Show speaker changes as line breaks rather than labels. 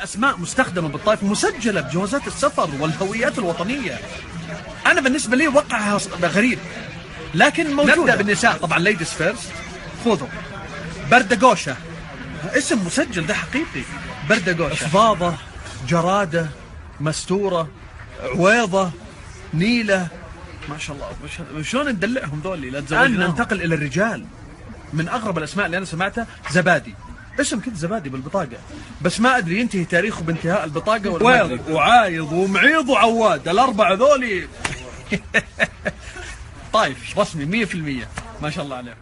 أسماء مستخدمة بالطائف مسجلة بجوازات السفر والهويات الوطنية. أنا بالنسبة لي وقعها غريب، لكن موجودة. نبدأ بالنساء طبعا، ليديز فيرست. خذوا بردقوشة، اسم مسجل، ده حقيقي. بردقوشة، فضاضة، جرادة، مستورة، عويضة، نيلة. ما شاء الله شلون ندلعهم ذولي لا تزوجناهم. ننتقل إلى الرجال. من أغرب الأسماء اللي أنا سمعتها زبادي، اسم كده زبادي بالبطاقة، بس ما أدري ينتهي تاريخه بانتهاء البطاقة ولا. عويض وعايض ومعيض وعواد، الأربعة ذولي. طايف رسمي 100%. ما شاء الله عليه.